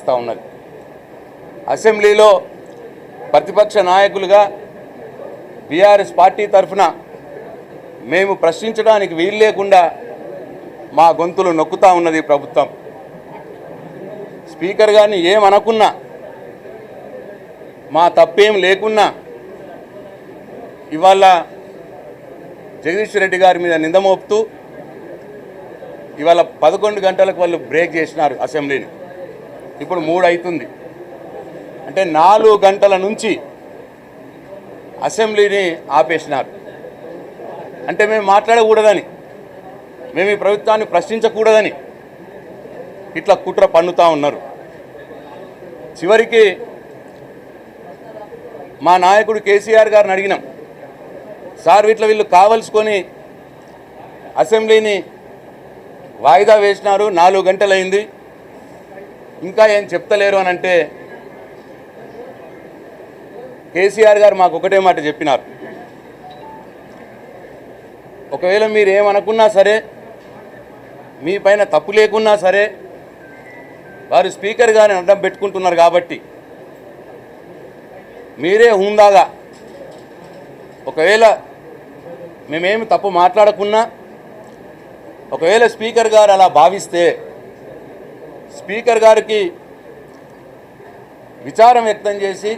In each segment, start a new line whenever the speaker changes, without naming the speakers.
చేస్తూ ఉన్నది. అసెంబ్లీలో ప్రతిపక్ష నాయకులుగా బీఆర్ఎస్ పార్టీ తరఫున మేము ప్రశ్నించడానికి వీలు లేకుండా మా గొంతులు నొక్కుతూ ఉన్నది ప్రభుత్వం. స్పీకర్ గారిని ఏమనకున్నా, మా తప్పేం లేకున్నా ఇవాళ జగదీష్ రెడ్డి గారి మీద నింద మోపుతూ ఇవాళ 11 గంటలకు వాళ్ళు బ్రేక్ చేసినారు అసెంబ్లీని. ఇప్పుడు 3 అవుతుంది. అంటే 4 గంటల నుంచి అసెంబ్లీని ఆపేసినారు. అంటే మేము మాట్లాడకూడదని, మేము ఈ ప్రభుత్వాన్ని ప్రశ్నించకూడదని ఇట్లా కుట్ర పన్నుతూ ఉన్నారు. చివరికి మా నాయకుడు కేసీఆర్ గారిని అడిగినాం, సార్ వీళ్ళు కావలసుకొని అసెంబ్లీని వాయిదా వేసినారు, 4 గంటలైంది, ఇంకా ఏం చెప్తలేరు అని అంటే కేసీఆర్ గారు మాకు ఒకటే మాట చెప్పినారు, ఒకవేళ మీరు ఏమనుకున్నా సరే, మీ పైన తప్పు లేకున్నా సరే, వారు స్పీకర్ గారిని అడ్డం పెట్టుకుంటున్నారు కాబట్టి మీరే హుందాగా, ఒకవేళ మేమేమి తప్పు మాట్లాడకున్నా, ఒకవేళ స్పీకర్ గారు అలా భావిస్తే స్పీకర్ గారికి విచారం వ్యక్తం చేసి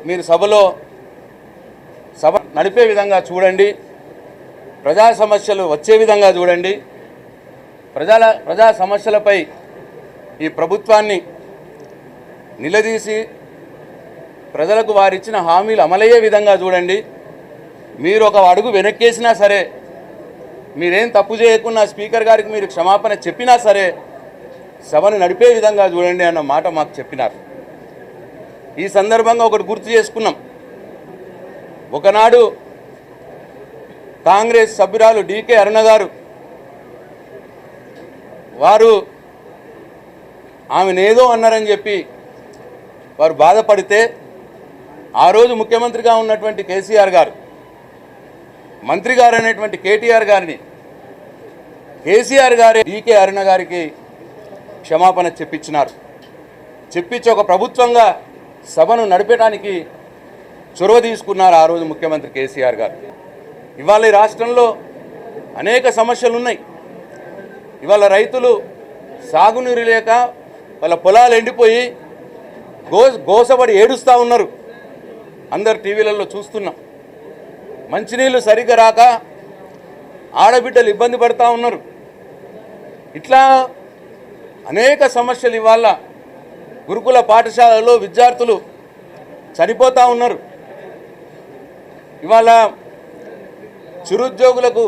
మీరు సభ నడిపే విధంగా చూడండి, ప్రజా సమస్యలు వచ్చే విధంగా చూడండి, ప్రజా సమస్యలపై ఈ ప్రభుత్వాన్ని నిలదీసి ప్రజలకు వారిచ్చిన హామీలు అమలయ్యే విధంగా చూడండి. మీరు ఒక అడుగు వెనక్కేసినా సరే, మీరేం తప్పు చేయకున్నా స్పీకర్ గారికి మీరు క్షమాపణ చెప్పినా సరే సభను నడిపే విధంగా చూడండి అన్న మాట మాకు చెప్పినారు. ఈ సందర్భంగా ఒకటి గుర్తు చేసుకున్నాం. ఒకనాడు కాంగ్రెస్ సభ్యురాలు డీకే అరుణ గారు వారు ఆమెనేదో అన్నారని చెప్పి వారు బాధపడితే ఆ రోజు ముఖ్యమంత్రిగా ఉన్నటువంటి కేసీఆర్ గారు, మంత్రి గారు అనేటువంటి కేటీఆర్ గారిని కేసీఆర్ గారే డీకే అరుణ గారికి క్షమాపణ చెప్పించినారు. చెప్పించి ఒక ప్రభుత్వంగా సభను నడిపేయడానికి చొరవ తీసుకున్నారు ఆ రోజు ముఖ్యమంత్రి కేసీఆర్ గారు. ఇవాళ ఈ రాష్ట్రంలో అనేక సమస్యలు ఉన్నాయి. ఇవాళ రైతులు సాగునీరు లేక వాళ్ళ పొలాలు ఎండిపోయి గోసపడి ఏడుస్తూ ఉన్నారు. అందరు టీవీలలో చూస్తున్నాం. మంచినీళ్ళు సరిగ్గా రాక ఆడబిడ్డలు ఇబ్బంది పడుతూ ఉన్నారు. ఇట్లా అనేక సమస్యలు ఇవాళ గురుకుల పాఠశాలలో విద్యార్థులు చనిపోతూ ఉన్నారు. ఇవాళ చిరుద్యోగులకు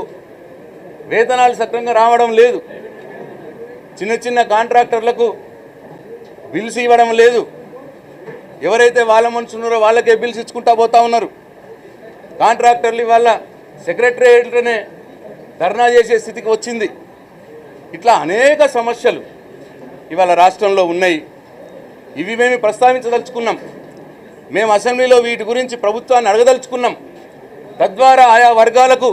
వేతనాలు సక్రమంగా రావడం లేదు. చిన్న చిన్న కాంట్రాక్టర్లకు బిల్స్ ఇవ్వడం లేదు. ఎవరైతే వాళ్ళ మనుషున్నారో వాళ్ళకే బిల్స్ ఇచ్చుకుంటా పోతూ ఉన్నారు. కాంట్రాక్టర్లు ఇవాళ సెక్రటరియట్లోనే ధర్నా చేసే స్థితికి వచ్చింది. ఇట్లా అనేక సమస్యలు ఇవాళ రాష్ట్రంలో ఉన్నాయి. ఇవి మేము ప్రస్తావించదలుచుకున్నాం. మేము అసెంబ్లీలో వీటి గురించి ప్రభుత్వాన్ని అడగదలుచుకున్నాం. తద్వారా ఆయా వర్గాలకు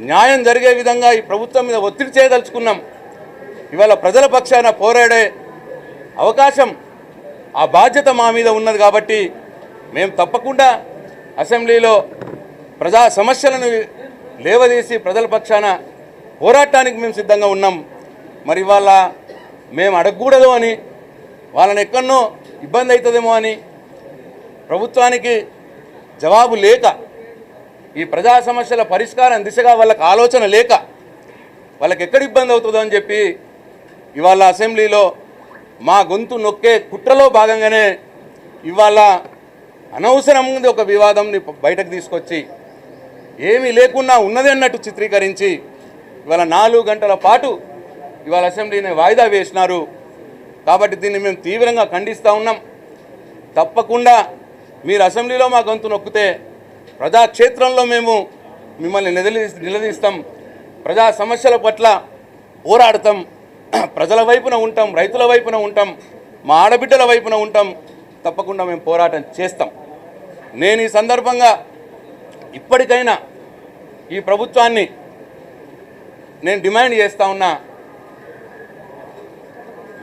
న్యాయం జరిగే విధంగా ఈ ప్రభుత్వం మీద ఒత్తిడి చేయదలుచుకున్నాం. ఇవాళ ప్రజల పక్షాన పోరాడే అవకాశం, ఆ బాధ్యత మా మీద ఉన్నది కాబట్టి మేము తప్పకుండా అసెంబ్లీలో ప్రజా సమస్యలను లేవదీసి ప్రజల పక్షాన పోరాటానికి మేము సిద్ధంగా ఉన్నాం. మరి ఇవాళ మేము అడగకూడదు అని, వాళ్ళని ఎక్కడనో ఇబ్బంది అవుతుందేమో అని, ప్రభుత్వానికి జవాబు లేక, ఈ ప్రజా సమస్యల పరిష్కారం దిశగా వాళ్ళకి ఆలోచన లేక, వాళ్ళకి ఎక్కడ ఇబ్బంది అవుతుందో అని చెప్పి ఇవాళ అసెంబ్లీలో మా గొంతు నొక్కే కుట్రలో భాగంగానే ఇవాళ అనవసరంగా ఒక వివాదంని బయటకు తీసుకొచ్చి ఏమీ లేకున్నా ఉన్నది అన్నట్టు చిత్రీకరించి ఇవాళ 4 గంటల పాటు ఇవాళ అసెంబ్లీని వాయిదా వేసినారు. కాబట్టి దీన్ని మేము తీవ్రంగా ఖండిస్తూ ఉన్నాం. తప్పకుండా మీరు అసెంబ్లీలో మా గొంతు నొక్కితే ప్రజాక్షేత్రంలో మేము మిమ్మల్ని నిలదీస్తాం, ప్రజా సమస్యల పట్ల పోరాడతాం, ప్రజల వైపున ఉంటాం, రైతుల వైపున ఉంటాం, మా ఆడబిడ్డల వైపున ఉంటాం. తప్పకుండా మేము పోరాటం చేస్తాం. నేను ఈ సందర్భంగా ఇప్పటికైనా ఈ ప్రభుత్వాన్ని నేను డిమాండ్ చేస్తూ ఉన్నా,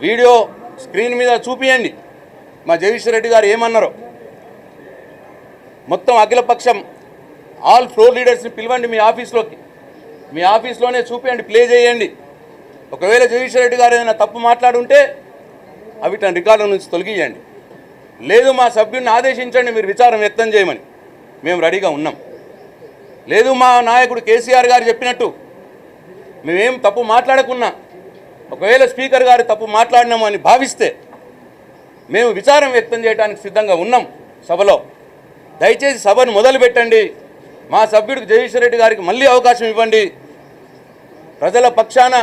వీడియో స్క్రీన్ మీద చూపియండి మా జగదీశ్వర్ రెడ్డి గారు ఏమన్నారో. మొత్తం అఖిలపక్షం ఆల్ ఫ్లోర్ లీడర్స్ని పిలవండి మీ ఆఫీస్లోకి, మీ ఆఫీస్లోనే చూపించండి, ప్లే చేయండి. ఒకవేళ జగదీశ్వర్ రెడ్డి గారు ఏదైనా తప్పు మాట్లాడుంటే అవి తన రికార్డుల నుంచి తొలగియండి. లేదు మా సభ్యుడిని ఆదేశించండి మీరు విచారం వ్యక్తం చేయమని, మేము రెడీగా ఉన్నాం. లేదు మా నాయకుడు కేసీఆర్ గారు చెప్పినట్టు మేమేం తప్పు మాట్లాడకున్నా, ఒకవేళ స్పీకర్ గారు తప్పు మాట్లాడినామని భావిస్తే మేము విచారం వ్యక్తం చేయడానికి సిద్ధంగా ఉన్నాం సభలో. దయచేసి సభను మొదలు పెట్టండి. మా సభ్యుడికి జగదీశ్వర్ రెడ్డి గారికి మళ్ళీ అవకాశం ఇవ్వండి. ప్రజల పక్షాన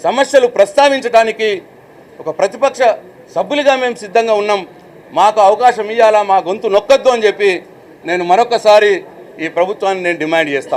సమస్యలు ప్రస్తావించడానికి ఒక ప్రతిపక్ష సభ్యులుగా మేము సిద్ధంగా ఉన్నాం. మాకు అవకాశం ఇవ్వాలా, మా గొంతు నొక్కద్దు అని చెప్పి నేను మరొకసారి ఈ ప్రభుత్వాన్ని నేను డిమాండ్ చేస్తాను.